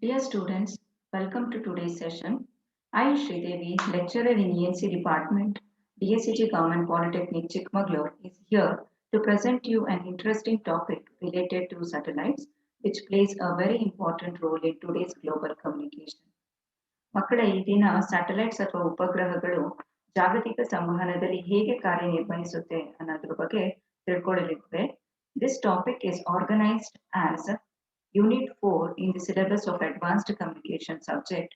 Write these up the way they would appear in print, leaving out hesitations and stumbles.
Dear students, welcome to today's session. I, Sridevi, lecturer in ENC department, DSCG Government Polytechnic Chikmagalur, is here to present you an interesting topic related to satellites, which plays a very important role in today's global communication. ಮಕ್ಕಳ ಈ ದಿನ satellites ಅಥವಾ ಉಪಗ್ರಹಗಳು ಜಾಗತಿಕ ಸಂವಹನದಲ್ಲಿ ಹೇಗೆ ಕಾರ್ಯನಿರ್ವಹಿಸುತ್ತೆ ಅನ್ನೋದ್ರ ಬಗ್ಗೆ ತಿಳ್ಕೊಳ್ಳಲಿದ್ವಿ. This topic is organized as Unit 4 in the syllabus of Advanced Communication subject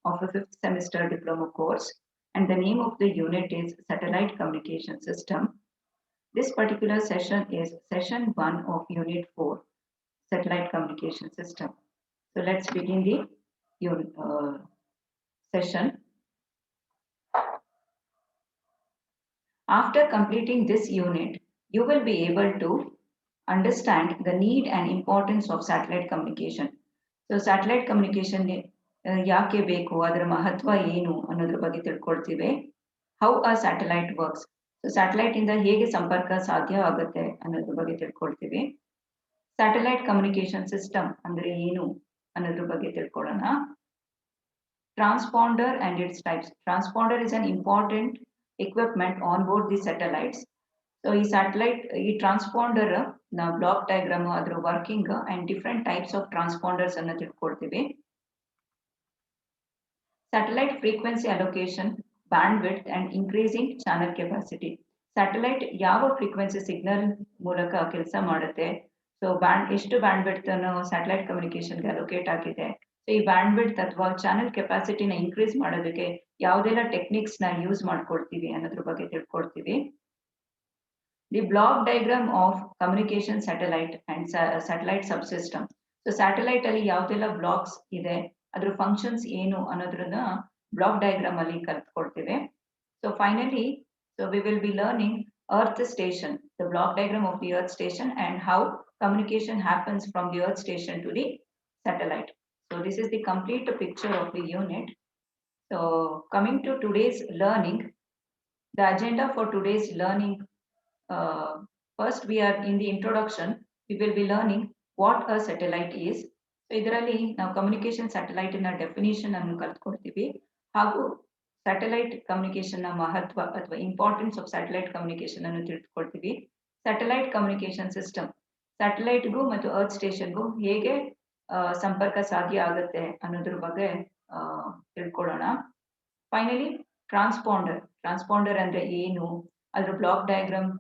of a fifth semester diploma course, and the name of the unit is Satellite Communication System. This particular session is session 1 of Unit 4, Satellite Communication System. So let's begin the session. After completing this unit, you will be able to understand the need and importance of satellite communication. So satellite communication ಯಾಕೆ ಬೇಕು, ಅದರ ಮಹತ್ವ ಏನು ಅನ್ನೋದ್ರ ಬಗ್ಗೆ ತಿಳ್ಕೊಳ್ತೀವಿ. How a satellite works, so satellite ಇಂದ ಹೇಗೆ ಸಂಪರ್ಕ ಸಾಧ್ಯ ಆಗುತ್ತೆ ಅನ್ನೋದ್ರ ಬಗ್ಗೆ ತಿಳ್ಕೊಳ್ತೀವಿ. ಸ್ಯಾಟಲೈಟ್ ಕಮ್ಯುನಿಕೇಶನ್ ಸಿಸ್ಟಮ್ ಅಂದ್ರೆ ಏನು ಅನ್ನೋದ್ರ ಬಗ್ಗೆ ತಿಳ್ಕೊಳ್ಳೋಣ. Transponder and its types. Transponder is an important equipment on board the satellites. So ಈ satellite ಈ transponder ನ ಬ್ಲಾಕ್ ಡಯಾಗ್ರಾಮ್, ಅದರ working and different types of transponders ಅನ್ನು ತಿಳ್ಕೊಳ್ತೀವಿ. Satellite frequency allocation, bandwidth and increasing channel capacity. Satellite ಯಾವ frequency signal ಮೂಲಕ ಕೆಲಸ ಮಾಡುತ್ತೆ, ಸೊ ಎಷ್ಟು ಬ್ಯಾಂಡ್ವಿಡ್ತ್ ಅನ್ನು ಸ್ಯಾಟಲೈಟ್ ಕಮ್ಯುನಿಕೇಶನ್ಗೆ ಅಲೋಕೇಟ್ ಆಗಿದೆ, ಸೊ ಈ ಬ್ಯಾಂಡ್ವಿಡ್ತ್ ಅಥವಾ ಚಾನೆಲ್ ಕೆಪಾಸಿಟಿನ ಇನ್ಕ್ರೀಸ್ ಮಾಡೋದಕ್ಕೆ ಯಾವುದೆಲ್ಲ ಟೆಕ್ನಿಕ್ಸ್ ನ ಯೂಸ್ ಮಾಡ್ಕೊಳ್ತೀವಿ ಅನ್ನೋದ್ರ ಬಗ್ಗೆ ತಿಳ್ಕೊಳ್ತೀವಿ. The block diagram of communication satellite and satellite subsystem. So satellite ಅಲ್ಲಿ ಯಾವುದೆಲ್ಲ ಬ್ಲಾಕ್ಸ್ ಇದೆ, ಅದ್ರ ಫಂಕ್ಷನ್ಸ್ ಏನು ಅನ್ನೋದ್ರನ್ನ ಬ್ಲಾಕ್ ಡಯಾಗ್ರಾಮ್ ಅಲ್ಲಿ ಕಲ್ತ್ಕೊಳ್ತೀವಿ. So finally, so we will be learning Earth station, the block diagram of the Earth station and how communication happens from the Earth station to the satellite. So this is the complete picture of the unit. So coming to today's learning, the agenda for today's learning, first we are in the introduction, we will be learning what a satellite is. So ಇದರಲ್ಲಿ ನಾವು communication satellite ನ definition ಅನ್ನು ಕಲ್ತ್ಕೊಳ್ತೀವಿ, ಹಾಗೂ satellite communication ನ ಮಹತ್ವ ಅಥವಾ importance of satellite communication ಅನ್ನು ತಿಳಿದುಕೊಳ್ತೀವಿ. Satellite communication system, ಸ್ಯಾಟಲೈಟ್ಗೂ ಮತ್ತು ಅರ್ತ್ ಸ್ಟೇಷನ್ಗೂ ಹೇಗೆ ಸಂಪರ್ಕ ಸಾಧ್ಯ ಆಗುತ್ತೆ ಅನ್ನೋದ್ರ ಬಗ್ಗೆ ತಿಳ್ಕೊಳ್ಳೋಣ. ಫೈನಲಿ ಟ್ರಾನ್ಸ್ಪಾಂಡರ್ ಅಂದ್ರೆ ಏನು, ಅದ್ರ ಬ್ಲಾಕ್ ಡಯಾಗ್ರಾಮ್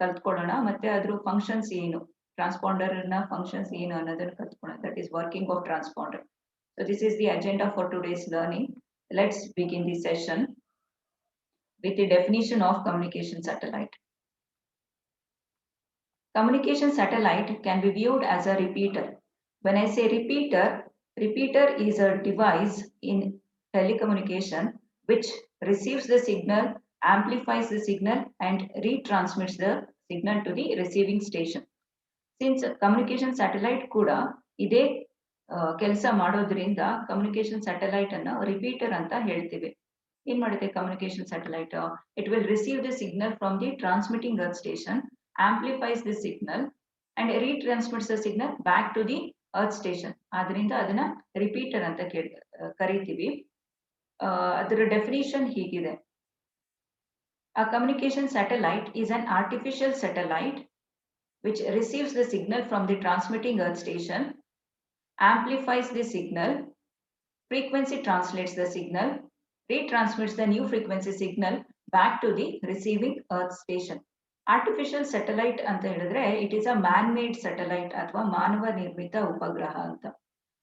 ಕಲ್ತ್ಕೊಳ್ಳೋಣ, ಮತ್ತೆ ಅದ್ರ ಫಂಕ್ಷನ್ಸ್ ಏನು, ಟ್ರಾನ್ಸ್ಪಾಂಡರ್ ನ ಫಂಕ್ಷನ್ಸ್ ಏನು ಅನ್ನೋದನ್ನ ಕಲ್ತ್ಕೊಳ್ಳೋಣ. That is working of transponder. So this is the agenda for today's learning. Let's begin the session with the definition of communication satellite. Communication satellite can be viewed as a repeater. When I say repeater is a device in telecommunication which receives the signal, amplifies the signal and retransmits the signal to the receiving station. Since communication satellite ಕೂಡ ಇದೇ ಕೆಲಸ ಮಾಡೋದ್ರಿಂದ communication satellite ಅನ್ನ repeater ಅಂತ ಹೇಳ್ತೀವಿ. ಏನ್ ಮಾಡುತ್ತೆ communication satellite? It will receive the signal from the transmitting earth station, amplifies the signal and retransmits the signal back to the earth station. ಆದ್ರಿಂದ ಅದನ್ನ ರಿಪೀಟರ್ ಅಂತ ಕರಿತೀವಿ. ಅದರ ಡೆಫಿನಿಷನ್ ಹೀಗಿದೆ: A communication satellite is an artificial satellite which receives the signal from the transmitting earth station, amplifies the signal, frequency translates the signal, retransmits the new frequency signal back to the receiving earth station. Artificial satellite ಅಂತ ಹೇಳಿದ್ರೆ it is a man-made satellite ಅಥವಾ ಮಾನವ ನಿರ್ಮಿತ ಉಪಗ್ರಹ ಅಂತ.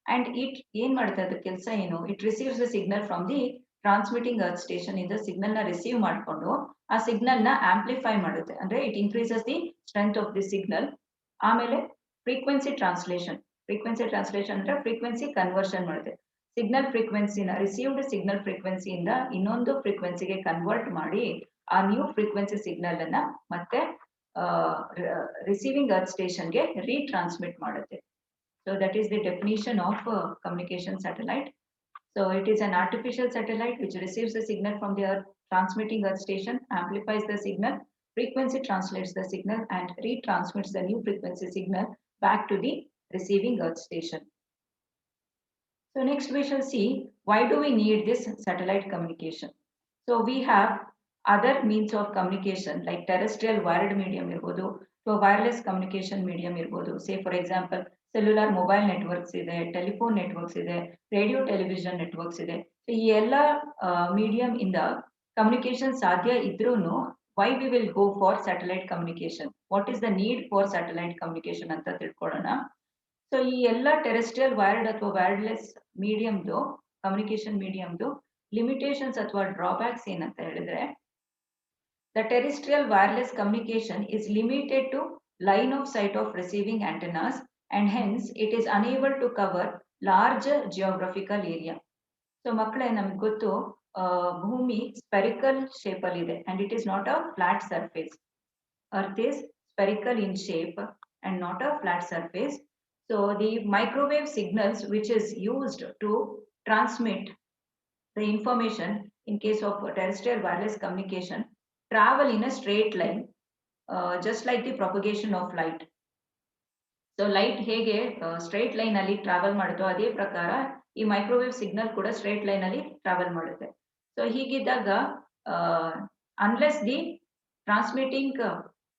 And it ಏನ್ ಮಾಡುತ್ತೆ, ಅದ್ರ ಕೆಲಸ ಏನು? It receives the signal from the transmitting earth station ಇಂದ ಸಿಗ್ನಲ್ ನ ರಿಸೀವ್ ಮಾಡಿಕೊಂಡು ಆ ಸಿಗ್ನಲ್ ನ ಆಂಪ್ಲಿಫೈ ಮಾಡುತ್ತೆ, ಅಂದ್ರೆ it increases the strength of the signal. ಆಮೇಲೆ ಫ್ರೀಕ್ವೆನ್ಸಿ ಟ್ರಾನ್ಸ್ಲೇಷನ್ ಅಂದ್ರೆ ಫ್ರೀಕ್ವೆನ್ಸಿ ಕನ್ವರ್ಷನ್ ಮಾಡುತ್ತೆ. ಸಿಗ್ನಲ್ ಫ್ರೀಕ್ವೆನ್ಸಿನ ರಿಸೀವ್ಡ್ ಸಿಗ್ನಲ್ ಫ್ರೀಕ್ವೆನ್ಸಿಯಿಂದ ಇನ್ನೊಂದು ಫ್ರೀಕ್ವೆನ್ಸಿಗೆ ಕನ್ವರ್ಟ್ ಮಾಡಿ ಆ ನ್ಯೂ ಫ್ರೀಕ್ವೆನ್ಸಿ ಸಿಗ್ನಲ್ ಅನ್ನ ಮತ್ತೆ ರಿಸೀವಿಂಗ್ ಅರ್ತ್ ಸ್ಟೇಷನ್ಗೆ ರೀಟ್ರಾನ್ಸ್ಮಿಟ್ ಮಾಡುತ್ತೆ. So that is the definition of communication satellite. So it is an artificial satellite which receives the signal from the earth, transmitting earth station, amplifies the signal, frequency translates the signal and retransmits the new frequency signal back to the receiving earth station. So next we shall see why do we need this satellite communication. So we have other means of communication like terrestrial wired medium irbodu to a wireless communication medium irbodu. Say for example cellular mobile networks ಇದೆ, telephone networks ಇದೆ, radio television networks ಇದೆ. So ಈ ಎಲ್ಲ medium ಇಂದ communication ಸಾಧ್ಯ ಇದ್ರೂನು why we will go for satellite communication. What is the need for satellite communication ಅಂತ ತಿಳ್ಕೊಳ್ಳೋಣ. So ಈ ಎಲ್ಲ ಟೆರೆಸ್ಟ್ರಿಯಲ್ ವೈರ್ಡ್ ಅಥವಾ ವೈರ್ಲೆಸ್ ಮೀಡಿಯಮ್ದು ಕಮ್ಯುನಿಕೇಶನ್ ಮೀಡಿಯಮ್ದು ಲಿಮಿಟೇಷನ್ಸ್ ಅಥವಾ ಡ್ರಾಬ್ಯಾಕ್ಸ್ ಏನಂತ ಹೇಳಿದ್ರೆ the terrestrial wireless communication is limited to line of sight of receiving antennas and hence it is unable to cover large geographical area. So ಮಕ್ಕಳೇ ನಮ್ಗೆ ಗೊತ್ತು ಭೂಮಿ ಸ್ಪೆರಿಕಲ್ ಶೇಪ್ ಅಲ್ಲಿ ಇದೆ and it is not a flat surface. Earth is spherical in shape and not a flat surface. So the microwave signals which is used to transmit the information in case of terrestrial wireless communication travel in a straight line just like the propagation of light. So light ಹೇಗೆ straight line ಅಲ್ಲಿ travel ಮಾಡುತ್ತೋ ಅದೇ ಪ್ರಕಾರ ಈ microwave signal ಕೂಡ straight line ಅಲ್ಲಿ travel ಮಾಡುತ್ತೆ. So ಹೀಗಿದ್ದಾಗ unless the transmitting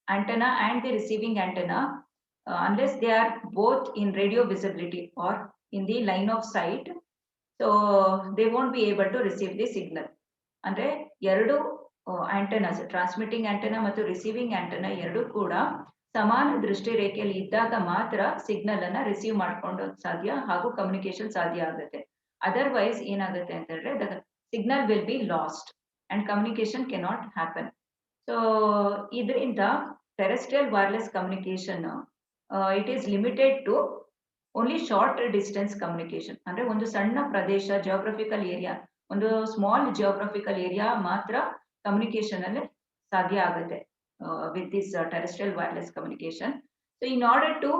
antenna and the receiving antenna unless they are both in radio visibility or in the line of sight, so they won't be able to receive the signal. ಅಂದ್ರೆ ಎರಡು antennas transmitting antenna ಮತ್ತು receiving antenna ಎರಡು ಕೂಡ ಸಮಾನ ದೃಷ್ಟಿ ರೇಖೆಯಲ್ಲಿ ಇದ್ದಾಗ ಮಾತ್ರ ಸಿಗ್ನಲ್ ಅನ್ನ ರಿಸೀವ್ ಮಾಡ್ಕೊಂಡು ಸಾಧ್ಯ ಹಾಗೂ ಕಮ್ಯುನಿಕೇಶನ್ ಸಾಧ್ಯ ಆಗುತ್ತೆ. ಅದರ್ವೈಸ್ ಏನಾಗುತ್ತೆ ಅಂತ ಹೇಳಿದ್ರೆ the signal will be lost and communication cannot happen. So ಇದರಿಂದ terrestrial wireless communication it is limited to only short distance communication. ಅಂದ್ರೆ ಒಂದು ಸಣ್ಣ ಪ್ರದೇಶ ಜಿಯೋಗ್ರಫಿಕಲ್ ಏರಿಯಾ ಒಂದು ಸ್ಮಾಲ್ ಜಿಯೋಗ್ರಫಿಕಲ್ ಏರಿಯಾ ಮಾತ್ರ ಕಮ್ಯುನಿಕೇಶನ್ ಅಲ್ಲಿ ಸಾಧ್ಯ ಆಗುತ್ತೆ with this terrestrial wireless communication. So in order to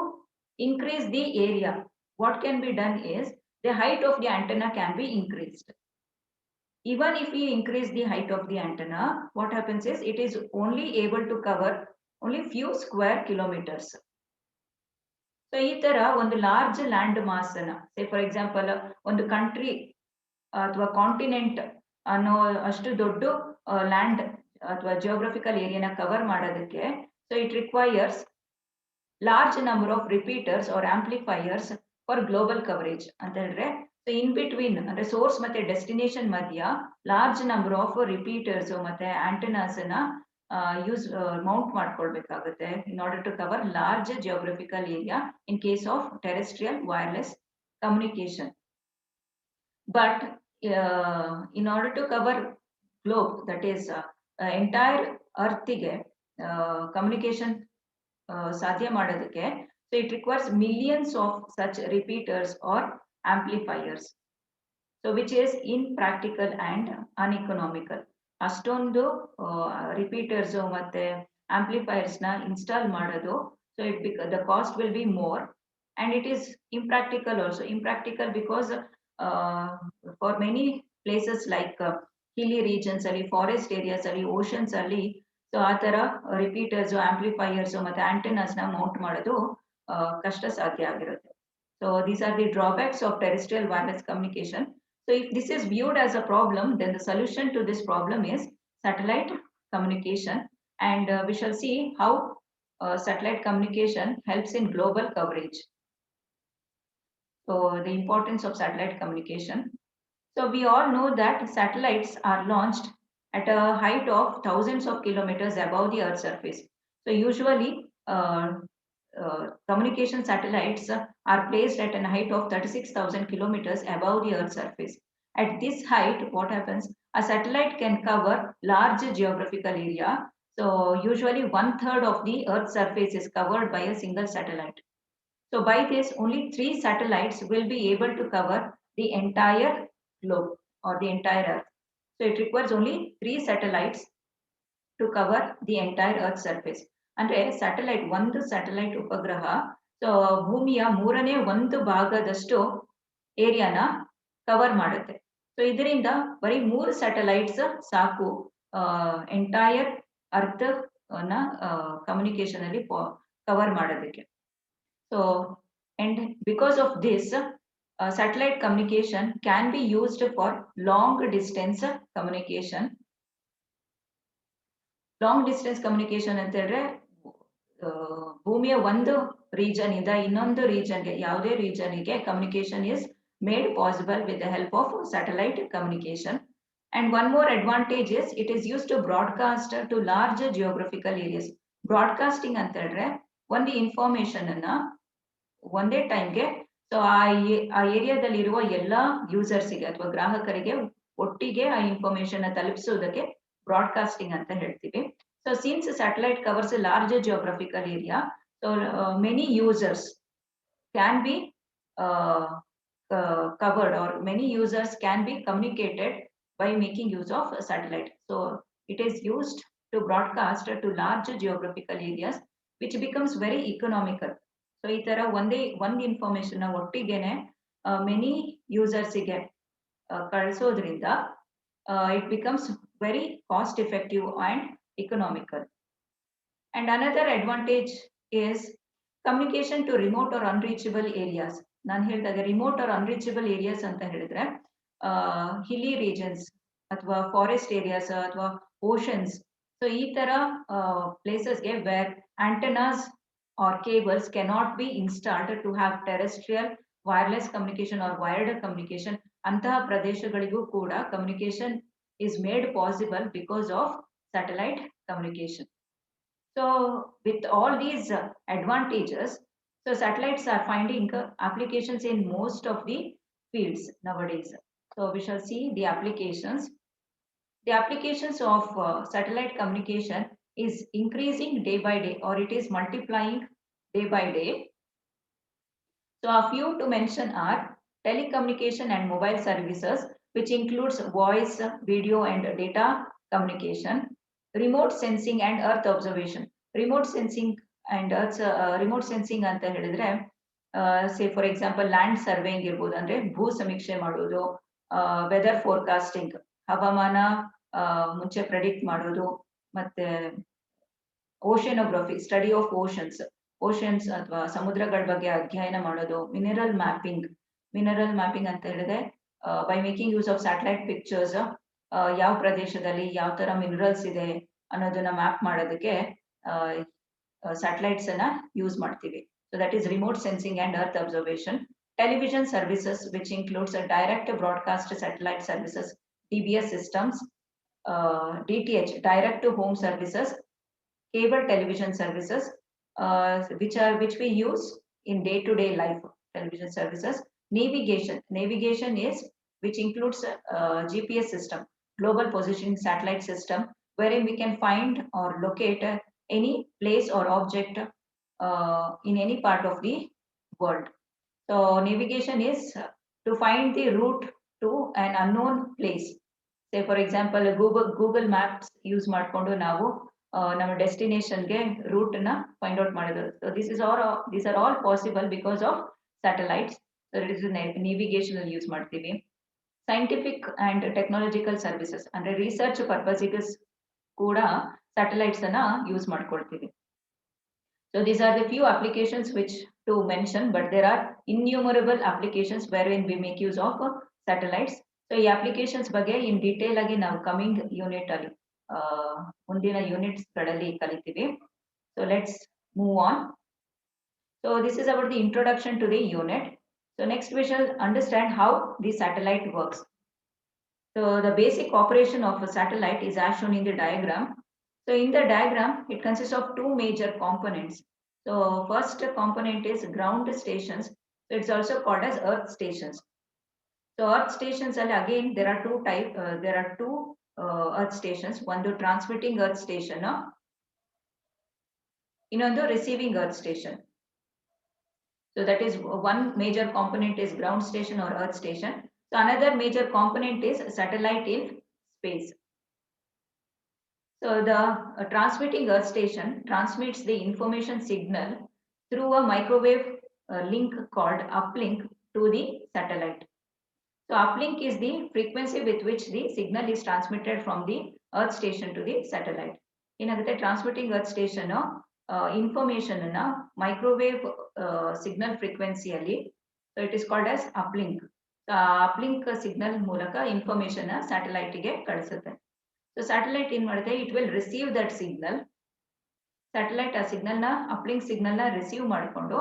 increase the area, what can be done is the height of the antenna can be increased. Even if we increase the height of the antenna, what happens is it is only able to cover only few square kilometers. So ಈ ತರ ಒಂದು large land mass ಅನ್ನ say for example ಒಂದು country ಅಥವಾ continent ಅನ್ನೋ ಅಷ್ಟು ದೊಡ್ಡ land ಅಥವಾ ಜಿಯೋಗ್ರಫಿಕಲ್ ಏರಿಯಾನ ಕವರ್ ಮಾಡೋದಕ್ಕೆ so it requires large number of repeaters or amplifiers for global coverage ಅಂತ ಹೇಳಿದ್ರೆ ಸೊ ಇನ್ ಬಿಟ್ವೀನ್ ಅಂದ್ರೆ ಸೋರ್ಸ್ ಮತ್ತೆ ಡೆಸ್ಟಿನೇಷನ್ ಮಧ್ಯ ಲಾರ್ಜ್ ನಂಬರ್ ಆಫ್ ರಿಪೀಟರ್ಸ್ ಮತ್ತೆ ಆಂಟೆನಾಸ್ ಅನ್ನ ಯೂಸ್ ಮೌಂಟ್ ಮಾಡ್ಕೊಳ್ಬೇಕಾಗುತ್ತೆ in order to cover large geographical area in case of terrestrial wireless communication. But in order to cover globe, that is entire earth ಗೆ communication ಸಾಧ್ಯ ಮಾಡೋದಕ್ಕೆ so it requires millions of such repeaters or amplifiers, so which is impractical and uneconomical. ಅಷ್ಟೊಂದು repeaters ಮತ್ತೆ amplifiers ನ install ಮಾಡೋದು so the cost will be more and it is impractical also. Impractical because for many places like hilly regions ಅಲ್ಲಿ forest areas ಅಲ್ಲಿ oceans ಅಲ್ಲಿ so ಆ ತರ repeaters amplifiers ಮತ್ತೆ ಆಂಟೆನಾಸ್ ನ ಮೌಂಟ್ ಮಾಡೋದು ಕಷ್ಟ ಸಾಧ್ಯ ಆಗಿರುತ್ತೆ. So these are the drawbacks of terrestrial wireless communication. So if this is viewed as a problem, then the solution to this problem is satellite communication, and we shall see how satellite communication helps in global coverage. So the importance of satellite communication. So we all know that satellites are launched at a height of thousands of kilometers above the Earth's surface. So usually communication satellites are placed at a height of 36,000 kilometers above the Earth's surface. At this height, what happens? A satellite can cover large geographical area. So usually 1/3 of the Earth's surface is covered by a single satellite. So by this, only 3 satellites will be able to cover the entire globe or the entire Earth. So it requires only 3 satellites to cover the entire Earth's surface. ಅಂದ್ರೆ satellite ಒಂದು satellite ಉಪಗ್ರಹ so ಭೂಮಿಯ 1/3 ಭಾಗದಷ್ಟು ಏರಿಯಾನ cover ಮಾಡುತ್ತೆ. So ಇದರಿಂದ ಬರೀ 3 satellites ಸಾಕು entire earth ನ ಕಮ್ಯುನಿಕೇಶನ್ ಅಲ್ಲಿ ಕವರ್ ಮಾಡೋದಕ್ಕೆ. So and because of this satellite communication can be used for long distance communication. Long distance communication ಅಂತ ಹೇಳಿದ್ರೆ ಭೂಮಿಯ ಒಂದು ರೀಜನ್ ಇಂದ ಇನ್ನೊಂದು ರೀಜನ್ಗೆ ಯಾವುದೇ ರೀಜನ್ಗೆ communication is made possible with the help of satellite communication. And one more advantage is it is used to broadcast to large geographical areas. Broadcasting ಅಂತ ಹೇಳಿದ್ರೆ ಒಂದು ಇನ್ಫಾರ್ಮೇಶನ್ ಅನ್ನ ಒಂದೇ ಟೈಮ್ಗೆ ಸೊ ಆ ಏರಿಯಾದಲ್ಲಿರುವ ಎಲ್ಲಾ ಯೂಸರ್ಸ್ಗೆ ಅಥವಾ ಗ್ರಾಹಕರಿಗೆ ಒಟ್ಟಿಗೆ ಆ ಇನ್ಫಾರ್ಮೇಶನ್ ತಲುಪಿಸುವುದಕ್ಕೆ ಬ್ರಾಡ್ಕಾಸ್ಟಿಂಗ್ ಅಂತ ಹೇಳ್ತೀವಿ. So since satellite covers a larger geographical area, so many users can be covered, or many users can be communicated by making use of satellite. So it is used to broadcast to large geographical areas, which becomes very economical. So itara one information na ottigene many users ಗೆ ಕಳಿಸೋದ್ರಿಂದ it becomes very cost effective and economical. And another advantage is communication to remote or unreachable areas. ನಾನು ಹೇಳಿದಾಗ remote R unreachable areas ಅಂತ ಹೇಳಿದ್ರೆ hilly regions ಅಥವಾ forest areas ಅಥವಾ oceans, so ಈ ತರ ಪ್ಲೇಸಸ್ಗೆ where antennas or cables cannot be installed to have terrestrial wireless communication or wired communication, ಅಂತಹ ಪ್ರದೇಶಗಳಿಗೂ ಕೂಡ communication is made possible because of satellite communication. So with all these advantages, so satellites are finding applications in most of the fields nowadays. So we shall see the applications. The applications of satellite communication is increasing day by day, or it is multiplying day by day. So a few to mention are telecommunication and mobile services, which includes voice, video and data communication, remote sensing and earth observation. Remote sensing and remote sensing anta helidre say for example land surveying irbodu, andre ಭೂ ಸಮೀಕ್ಷೆ ಮಾಡೋದು, weather forecasting ಹವಾಮಾನ ಮುಂಚೆ predict ಮಾಡೋದು, ಮತ್ತೆ ಓಷನೋಗ್ರಫಿ study of oceans ಅಥವಾ ಸಮುದ್ರಗಳ ಬಗ್ಗೆ ಅಧ್ಯಯನ ಮಾಡೋದು, ಮಿನರಲ್ ಮ್ಯಾಪಿಂಗ್ ಅಂತ ಹೇಳಿದ್ರೆ by making use of satellite pictures ಯಾವ ಪ್ರದೇಶದಲ್ಲಿ ಯಾವ ತರ ಮಿನರಲ್ಸ್ ಇದೆ ಅನ್ನೋದನ್ನ ಮ್ಯಾಪ್ ಮಾಡೋದಕ್ಕೆ ಸ್ಯಾಟಲೈಟ್ಸ್ ಅನ್ನ ಯೂಸ್ ಮಾಡ್ತೀವಿ. So that is remote sensing and earth observation. Television services which includes direct broadcast satellite services, DBS systems, DTH direct to home services, cable television services, which we use in day-to-day life television services. Navigation is which includes GPS system, global positioning satellite system, wherein we can find or locate any place or object in any part of the world. So navigation is to find the route to an unknown place. Say for example Google Maps use ಮಾಡ್ಕೊಂಡು ನಾವು ನಮ್ಮ ಡೆಸ್ಟಿನೇಷನ್ಗೆ root ನ find out ಮಾಡಿದ್ರು. So these are all possible because of satellites. So it is navigation use ಮಾಡ್ತೀವಿ. Scientific and technological services ಅಂದ್ರೆ research ಪರ್ಪಸ್ಗೆ ಕೂಡ satellites ಅನ್ನ use ಮಾಡ್ಕೊಳ್ತೀವಿ. So these are the few applications which to mention, but there are innumerable applications wherein we make use of satellites. So ಈ applications ಬಗ್ಗೆ in detail ಆಗಿ ನಾವು coming unit ಅಲ್ಲಿ ಮುಂದಿನ ಯೂನಿಟ್ಸ್ ಗಳಲ್ಲಿ ಕಲಿತೀವಿ. So let's move on. So this is about the introduction to the unit. So next we shall understand how the satellite works. So the basic operation of a satellite is as shown in the diagram. So in the diagram, it consists of two major components. So first component is ground stations. So it's also called as earth stations. So earth stations, and again there are two earth stations. One the transmitting earth station, ಇನ್ನೊಂದು receiving earth station. So that is one major component is ground station or earth station. So another major component is satellite in space. So the transmitting earth station transmits the information signal through a microwave link called uplink to the satellite. So uplink is the frequency with which the signal is transmitted from the earth station to the satellite. ಏನಾಗುತ್ತೆ transmitting earth station information ಅನ್ನ microwave signal frequency ಅಲ್ಲಿ So it is called as uplink. Uplink signal ಮೂಲಕ information satellite ಗೆ ಕಳಿಸುತ್ತೆ. So satellite ಏನ್ ಮಾಡುತ್ತೆ, it will receive that signal. Satellite ಆ signal ನ uplink signal ನ receive ಮಾಡಿಕೊಂಡು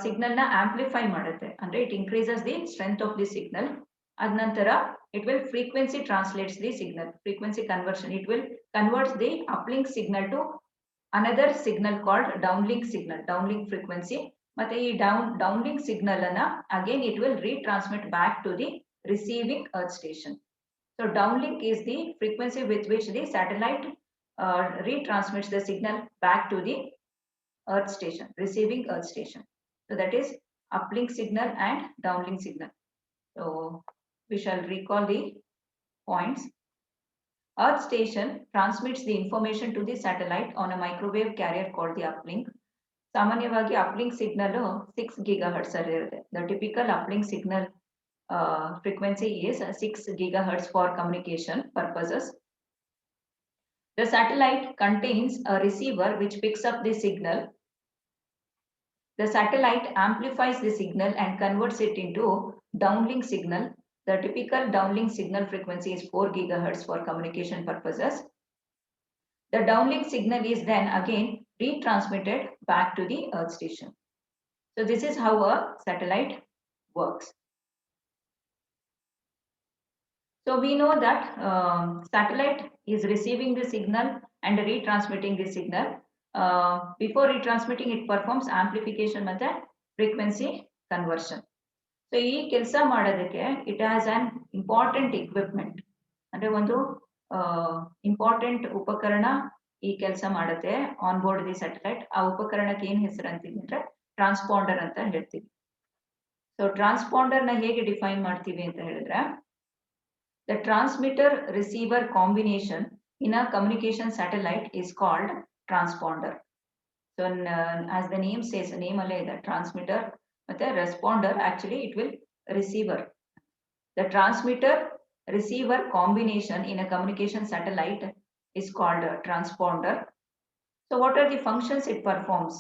signal ನ amplify ಮಾಡುತ್ತೆ. ಅಂದ್ರೆ it increases the strength of the signal. ಅದ ನಂತರ it will frequency translates the signal, frequency conversion. It will converts the uplink signal to another signal called downlink signal, downlink frequency. ಮತ್ತೆ ಈ downlink signal ಅನ್ನ again it will retransmit back to the receiving earth station. So downlink is the frequency with which the satellite retransmits the signal back to the earth station, receiving earth station. So that is uplink signal and downlink signal. So we shall recall the points. Earth station transmits the information to the satellite on a microwave carrier called the uplink. ಸಾಮಾನ್ಯವಾಗಿ uplink signal 6 GHz ಅಲ್ಲಿ ಇರುತ್ತೆ. The typical uplink signal frequency is 6 GHz for communication purposes. The satellite contains a receiver which picks up the signal. The satellite amplifies the signal and converts it into downlink signal. The typical downlink signal frequency is 4 GHz for communication purposes. The downlink signal is then again retransmitted back to the earth station. So this is how a satellite works. So we know that satellite is receiving the signal and retransmitting the signal. Before retransmitting, it performs amplification and frequency conversion. So ಈ ಕೆಲಸ ಮಾಡೋದಕ್ಕೆ it has an important equipment. ಅಂದ್ರೆ ಒಂದು important ಉಪಕರಣ ಈ ಕೆಲಸ ಮಾಡುತ್ತೆ on board the satellite. ಆ ಉಪಕರಣಕ್ಕೆ ಏನ್ ಹೆಸರು ಅಂತೀವಿ ಅಂದ್ರೆ ಟ್ರಾನ್ಸ್ಪಾಂಡರ್ ಅಂತ ಹೇಳ್ತೀವಿ. ಸೊ ಟ್ರಾನ್ಸ್ಪಾಂಡರ್ ನ ಹೇಗೆ ಡಿಫೈನ್ ಮಾಡ್ತೀವಿ ಅಂತ ಹೇಳಿದ್ರೆ, the transmitter receiver combination in a communication satellite is called transponder. So as the name says, name alle ide transmitter ಮತ್ತೆ responder, actually it will receiver. The transmitter receiver combination in a communication satellite is called a transponder. So what are the functions it performs?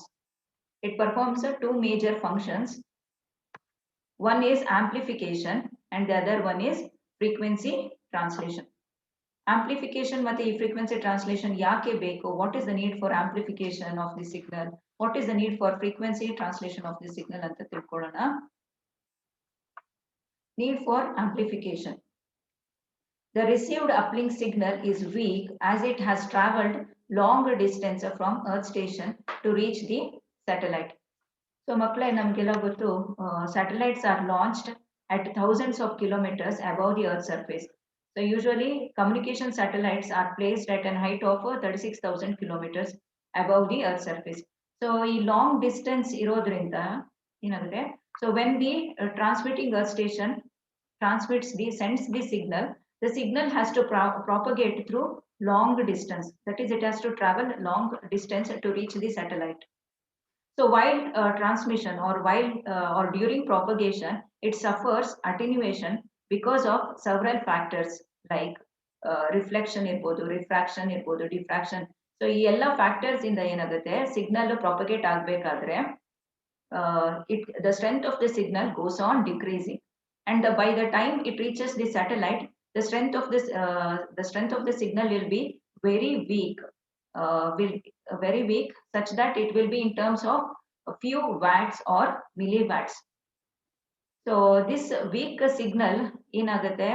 It performs two major functions. One is amplification and the other one is frequency translation. Amplification ಮತ್ತೆ ಈ frequency translation ಯಾಕೆ ಬೇಕು? What is the need for amplification of the signal? What is the need for frequency translation of the signal ಅಂತ ತಿಳ್ಕೊಳ್ಳೋಣ. Need for amplification. The received uplink signal is weak as it has traveled long distance from earth station to reach the satellite. So ಮಕ್ಕಳೇ, ನಮಗೆಲ್ಲ ಗೊತ್ತು satellites are launched at thousands of kilometers above the earth's surface. So usually communication satellites are placed at a height of 36,000 kilometers above the earth's surface. So ಈ long distance ಇರೋದ್ರಿಂದ ಏನಾಗುತ್ತೆ, so when the transmitting earth station sends the signal has to propagate through long distance. That is, it has to travel long distance to reach the satellite. So while transmission or during propagation, it suffers attenuation because of several factors like reflection irbodu, refraction irbodu, diffraction. So ಈ ಎಲ್ಲ factors ಇಂದ ಏನಾಗುತ್ತೆ, signal propagate ಆಗ್ಬೇಕಾದ್ರೆ the strength of the signal goes on decreasing, and by the time it reaches the satellite, the strength of the signal will be very weak, such that it will be in terms of a few watts or milliwatts. So this weak signal ಏನಾಗುತ್ತೆ,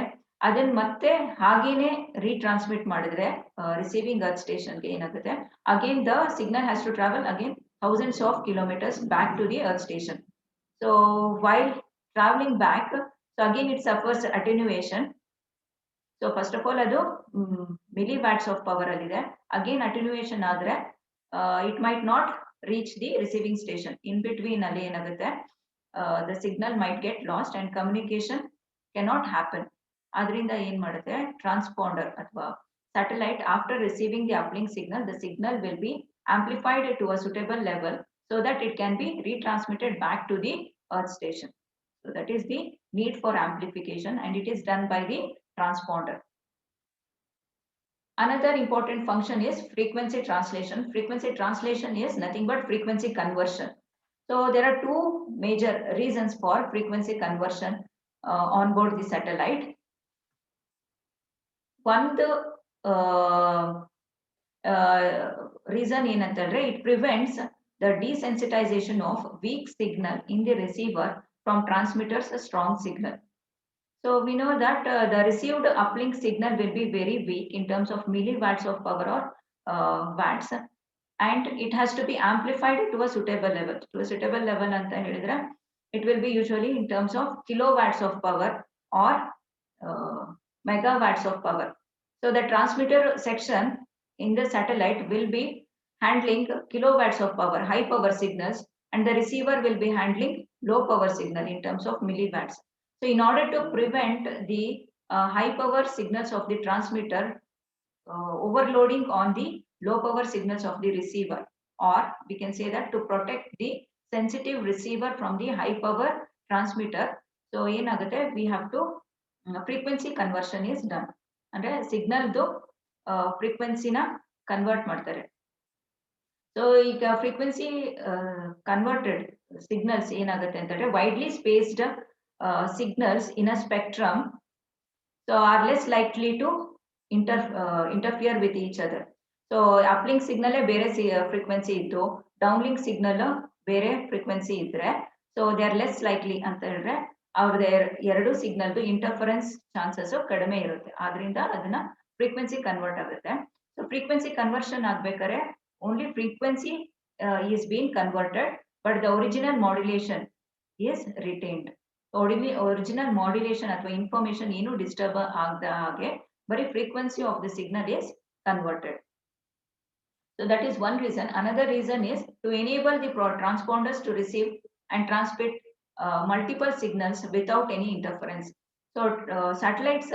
ಅದನ್ನ ಮತ್ತೆ ಹಾಗೇನೆ retransmit ಮಾಡಿದ್ರೆ receiving earth station ಗೆ ಏನಾಗುತ್ತೆ, again the signal has to travel again thousands of kilometers back to the earth station. So while traveling back, so again it suffers attenuation. So first of all ಅದು milliwatts of power alliде, again attenuation ಆದ್ರೆ it might not reach the receiving station. In between ಅಲ್ಲಿ ಏನಾಗುತ್ತೆ, the signal might get lost and communication cannot happen. ಆದ್ರಿಂದ ಏನ್ ಮಾಡುತ್ತೆ, transponder ಅಥವಾ satellite, after receiving the uplink signal, the signal will be amplified to a suitable level so that it can be retransmitted back to the earth station. So that is the need for amplification, and it is done by the transponder. Another important function is frequency translation. Frequency translation is nothing but frequency conversion. So there are two major reasons for frequency conversion on board the satellite. ಒಂದು reason ಏನಂತಂದ್ರೆ it prevents the desensitization of weak signal in the receiver from transmitters a strong signal. So we know that the received uplink signal will be very weak in terms of milliwatts of power or watts, and it has to be amplified to a suitable level. To a suitable level anta helidre it will be usually in terms of kilowatts of power or megawatts of power. So the transmitter section in the satellite will be handling kilowatts of power, high power signals, and the receiver will be handling low power signal in terms of milliwatts. So in order to prevent the high power signals of the transmitter overloading on the low power signals of the receiver, or we can say that to protect the sensitive receiver from the high power transmitter, so ಏನಾಗುತ್ತೆ we have to frequency conversion is done. ಅಂದ್ರೆ ಸಿಗ್ನಲ್ದು ಫ್ರೀಕ್ವೆನ್ಸಿನ convert ಮಾಡ್ತಾರೆ. So ಈಗ frequency converted signals ಏನಾಗುತ್ತೆ ಅಂತಂದ್ರೆ widely spaced signals in a spectrum so are less likely to interfere with each other. So uplink signal ಬೇರೆ frequency ಇದ್ದು downlink signal ಬೇರೆ frequency ಇದ್ರೆ so they are less likely ಅಂತ ಹೇಳಿದ್ರೆ ಅವ್ರದ್ದು ಎರಡು ಸಿಗ್ನಲ್ ಇಂಟರ್ಫರೆನ್ಸ್ ಚಾನ್ಸಸ್ ಕಡಿಮೆ ಇರುತ್ತೆ, ಆದ್ರಿಂದ ಅದನ್ನ ಫ್ರೀಕ್ವೆನ್ಸಿ ಕನ್ವರ್ಟ್ ಆಗುತ್ತೆ. ಸೊ ಫ್ರೀಕ್ವೆನ್ಸಿ ಕನ್ವರ್ಷನ್ ಆಗ್ಬೇಕಾದ್ರೆ only frequency is been converted but the original modulation is retained. Original modulation ಅಥವಾ ಇನ್ಫಾರ್ಮೇಶನ್ ಏನು ಡಿಸ್ಟರ್ಬ್ ಆಗದ ಹಾಗೆ ಬರೀ frequency of the signal is converted. So that is one reason. Another reason is to enable the transponders to receive and transmit multiple signals without any interference. So satellites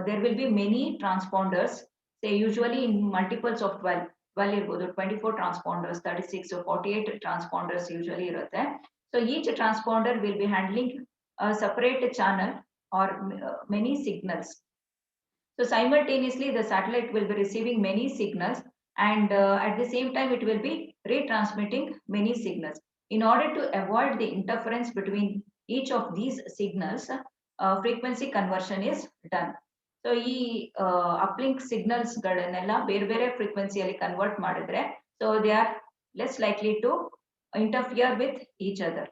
there will be many transponders, say usually in multiples of 12 irbodu, 24 transponders, 36 or 48 transponders usually irutte. So each transponder will be handling a separate channel or many signals. So simultaneously the satellite will be receiving many signals and at the same time it will be retransmitting many signals. In order to avoid the interference between each of these signals, frequency conversion is done. So ee uplink signals galanella bere bere frequency alli convert madidre so they are less likely to interfere with each other.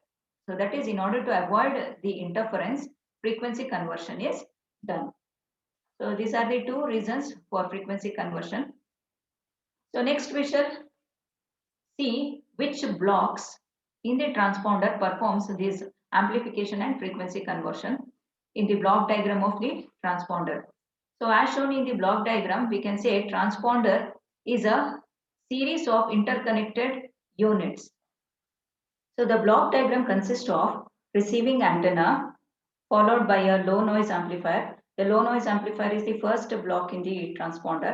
So that is in order to avoid the interference, frequency conversion is done. So these are the two reasons for frequency conversion. So next we shall see which blocks in the transponder performs this amplification and frequency conversion in the block diagram of the transponder. So as shown in the block diagram, we can say transponder is a series of interconnected units. So the block diagram consists of receiving antenna followed by a low noise amplifier. The low noise amplifier is the first block in the transponder,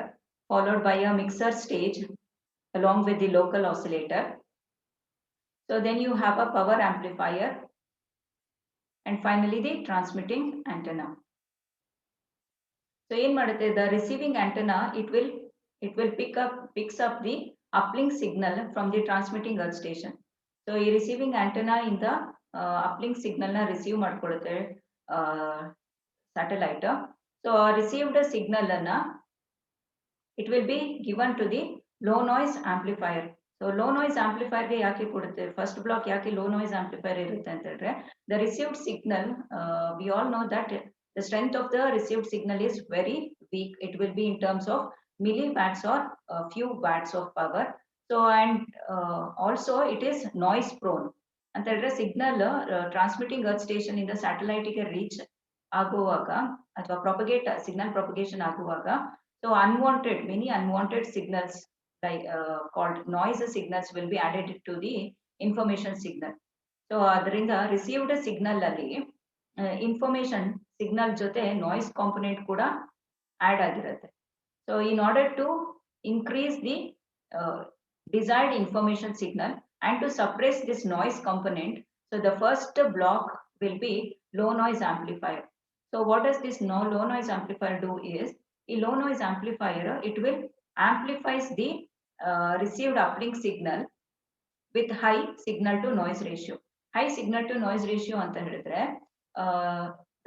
followed by a mixer stage along with the local oscillator. So then you have a power amplifier and finally the transmitting antenna. So in madutte the receiving antenna it will picks up the uplink signal from the transmitting earth station. So ಈ receiving antenna ಇಂದ uplink signal na receive ಮಾಡ್ಕೊಳ್ಳುತ್ತೆ satellite. So received signal ಅನ್ನ it will be given to the low noise amplifier. So low noise amplifier ಗೆ ಯಾಕೆ ಕೊಡುತ್ತೆ, first block ಯಾಕೆ low noise amplifier ಇರುತ್ತೆ ಅಂತ ಹೇಳಿದ್ರೆ the received signal we all know that the strength of the received signal is very weak. It will be in terms of milliwatts or a few watts of power. So and also it is noise prone ಅಂತ ಹೇಳಿದ್ರೆ signal transmitting earth station ಇಂದ satellite ಗೆ reach ಆಗುವಾಗ ಅಥವಾ propagate signal propagation ಆಗುವಾಗ so many unwanted signals like called noise signals will be added to the information signal. So ಅದರಿಂದ received signal ಅಲ್ಲಿ information signal ಜೊತೆ noise component ಕೂಡ add ಆಗಿರುತ್ತೆ. So in order to increase the desired information signal and to suppress this noise component, so the first block will be low noise amplifier. So what does this low noise amplifier do is a low noise amplifier it will amplifies the received uplink signal with high signal to noise ratio. high signal to noise ratio anta helidre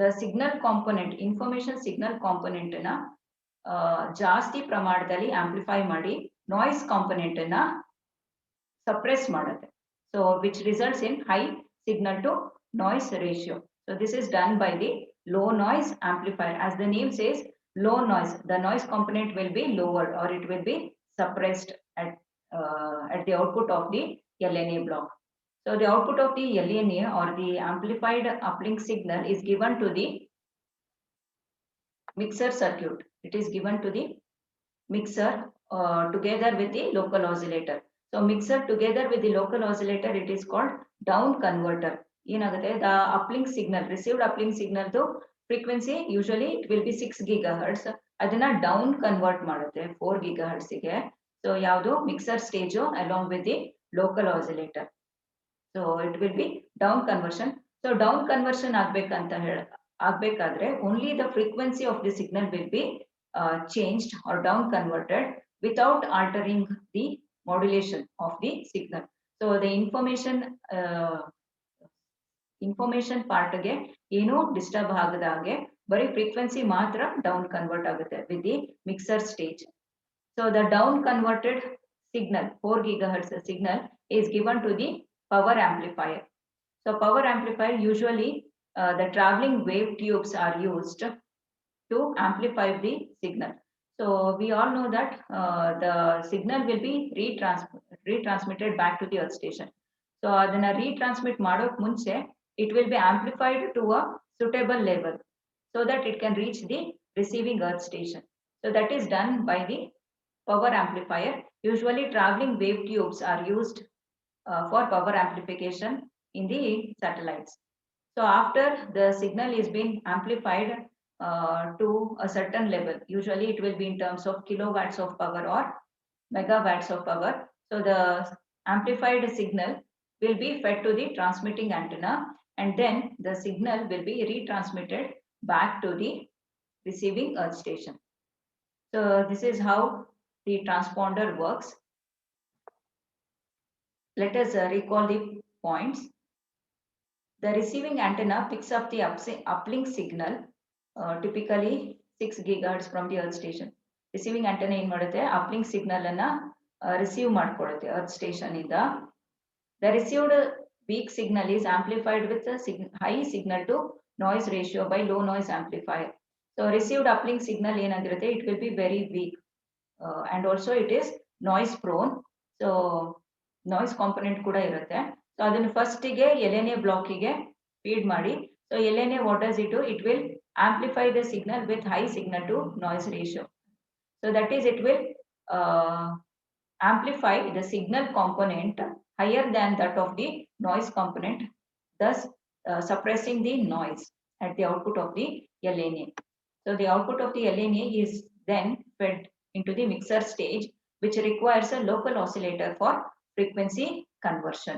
the signal component information signal component na ಜಾಸ್ತಿ ಪ್ರಮಾಣದಲ್ಲಿ amplify ಮಾಡಿ noise component ಅನ್ನ suppress ಮಾಡುತ್ತೆ. So which results in high signal to noise ratio. So this is done by the low noise amplifier. As the name says, low noise, the noise component will be lowered or it will be suppressed at the output of the LNA block. So the output of the LNA or the amplified uplink signal is given to the mixer circuit. It is given to the mixer together with the local oscillator. So mixer together with the local oscillator, it is called down converter. The uplink signal, received uplink signal to frequency usually it will be 6 gigahertz. Adana down convert ಮಾಡುತ್ತೆ 4 gigahertz ಗೆ. So ಯಾವುದು mixer stage along with the local oscillator. So it will be down conversion. So down conversion ಆಗ್ಬೇಕಂತ ಆಗ್ಬೇಕಾದ್ರೆ only the frequency of the signal will be changed or down converted without altering the modulation of the signal. So the information part ಗೆ ಏನು disturb ಆಗದಾಗೆ ಬರೀ frequency ಮಾತ್ರ down convert ಆಗುತ್ತೆ with the mixer stage. So the down converted signal 4 gigahertz signal is given to the power amplifier. So power amplifier usually the traveling wave tubes are used to amplify the signal. So we all know that the signal will be retransmitted back to the earth station. So adana retransmit madok munche it will be amplified to a suitable level so that it can reach the receiving earth station. So that is done by the power amplifier. Usually traveling wave tubes are used for power amplification in the satellites. So after the signal is being amplified to a certain level, usually it will be in terms of kilowatts of power or megawatts of power. So the amplified signal will be fed to the transmitting antenna and then the signal will be retransmitted back to the receiving earth station. So this is how the transponder works. Let us recall the points. The receiving antenna picks up the uplink signal, typically 6 gigahertz from the earth station. Receiving antenna in madutte uplink signal anna receive ಮಾಡ್ಕೊಳ್ಳುತ್ತೆ earth station ಇಂದ. The received weak signal is amplified with a high signal to noise ratio by low noise amplifier. So received uplink signal ಏನಾಗಿರುತ್ತೆ it will be very weak and also it is noise prone. So noise component ಕೂಡ ಇರುತ್ತೆ. So ಅದನ್ನು first ಗೆ LNA block ಗೆ feed ಮಾಡಿ. So LNA what does it do? It will amplify the signal with high signal to noise ratio. So that is it will amplify the signal component higher than that of the noise component, thus suppressing the noise at the output of the LNA. So the output of the LNA is then fed into the mixer stage, which requires a local oscillator for frequency conversion.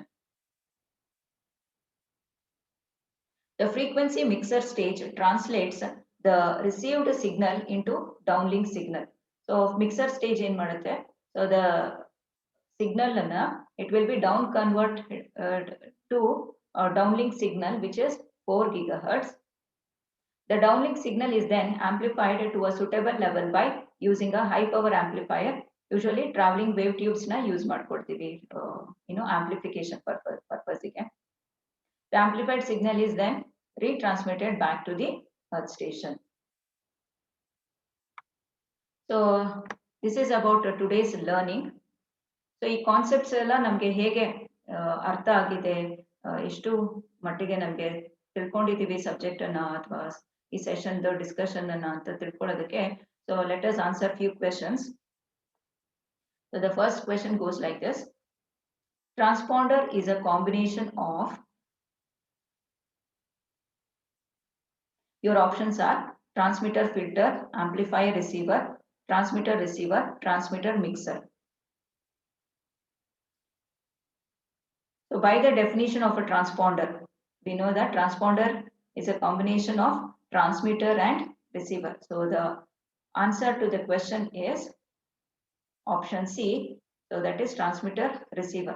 The frequency mixer stage translates the received signal into downlink signal. So mixer stage in madutte. So the signal it will be down converted to a downlink signal which is 4 gigahertz. The downlink signal is then amplified to a suitable level by using a high power amplifier. Usually traveling wave tubes na use ಮಾಡ್ಕೊಡ್ತೀವಿ amplification purpose ಗೆ. The amplified signal is then retransmitted back to the earth station. So this is about today's learning. So ಈ concepts ಎಲ್ಲ ನಮಗೆ ಹೇಗೆ ಅರ್ಥ ಆಗಿದೆ, ಎಷ್ಟು ಮಟ್ಟಿಗೆ ನಮಗೆ ತಿಳ್ಕೊಂಡಿದ್ದೀವಿ ಸಬ್ಜೆಕ್ಟ್ ಅನ್ನ ಅಥವಾ ಈ ಸೆಷನ್ ಡಿಸ್ಕಷನ್ ಅನ್ನ ಅಂತ ತಿಳ್ಕೊಳ್ಳೋದಕ್ಕೆ. So let us answer few questions. So the first question goes like this. Transponder is a combination of, your options are transmitter filter, amplifier receiver, transmitter receiver, transmitter mixer. So by the definition of a transponder, we know that transponder is a combination of transmitter and receiver. So the answer to the question is option C. So that is transmitter receiver.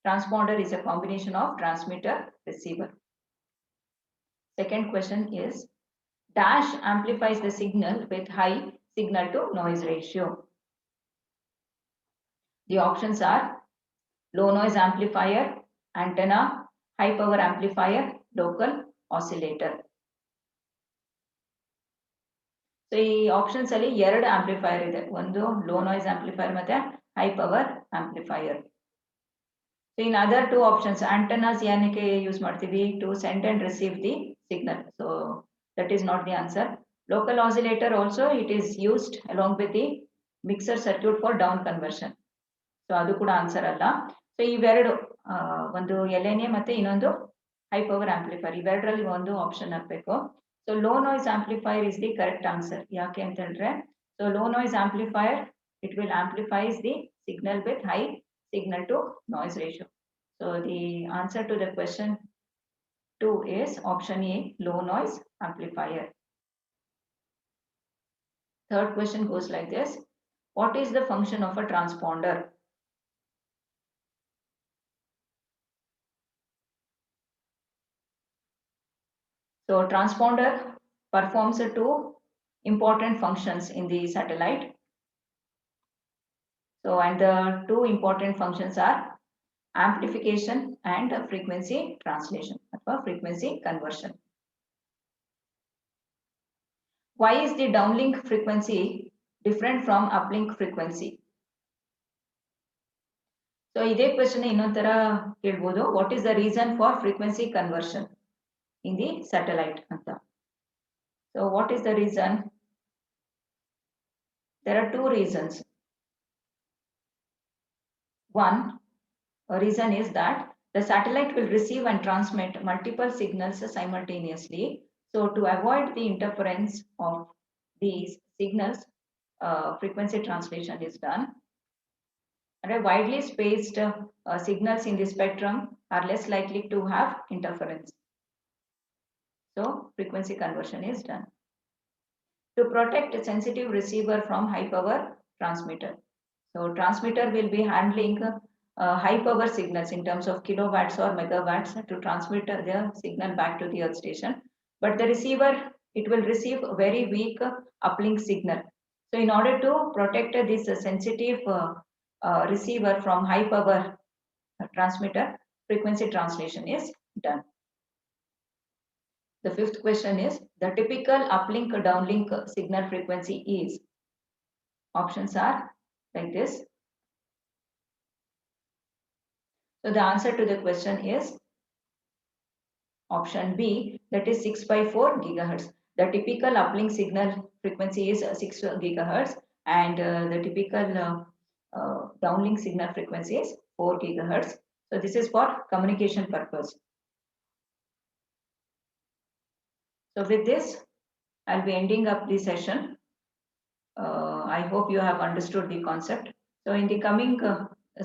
Transponder is a combination of transmitter, receiver. Second question is, dash amplifies the signal with high signal to noise ratio. The options are low noise amplifier, antenna, high power amplifier, local oscillator. So ಈ options ಅಲ್ಲಿ ಎರಡು amplifier ಇದೆ, ಒಂದು low noise amplifier ಮತ್ತೆ high power amplifier. So in other two options, antennas ಏನಕ್ಕೆ use ಮಾಡ್ತೀವಿ? To send and receive the signal. So that is not the answer. Local oscillator also it is used along with the mixer circuit for down conversion. So ಅದು ಕೂಡ answer ಅಲ್ಲ. So ಇವೆರಡು ಒಂದು LNA ಮತ್ತೆ ಇನ್ನೊಂದು high power amplifier, ಇವೆರಡರಲ್ಲಿ ಒಂದು option ಹಾಕ್ಬೇಕು. So low noise amplifier is the correct answer. ಯಾಕೆ ಅಂತ ಹೇಳಿದ್ರೆ, so low noise amplifier it will amplifies the signal with high signal to noise ratio. So the answer to the question 2 is option A, low noise amplifier. Third question goes like this. What is the function of a transponder? So transponder performs two important functions in the satellite. So and the two important functions are amplification and frequency translation or frequency conversion. Why is the downlink frequency different from uplink frequency? So ಇದೇ question ಇನ್ನೊಂದರ ಕೇಳಬಹುದು, what is the reason for frequency conversion in the satellite ಅಂತ. So what is the reason? There are two reasons. One reason is that the satellite will receive and transmit multiple signals simultaneously. So to avoid the interference of these signals, frequency translation is done. And widely spaced signals in the spectrum are less likely to have interference. So frequency conversion is done. To protect a sensitive receiver from high power transmitter. So transmitter will be handling high power signals in terms of kilowatts or megawatts to transmit their signal back to the earth station. But the receiver, it will receive a very weak uplink signal. So in order to protect this sensitive receiver from high power transmitter, frequency translation is done. The fifth question is, the typical uplink downlink signal frequency is? Options are like this. So the answer to the question is option B, that is 6/4 gigahertz. The typical uplink signal frequency is 6 gigahertz and the typical downlink signal frequency is 4 gigahertz. So this is for communication purpose. So with this, I'll be ending up the session. I hope you have understood the concept. So in the coming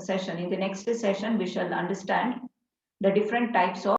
session, in the next session, we shall understand the different types of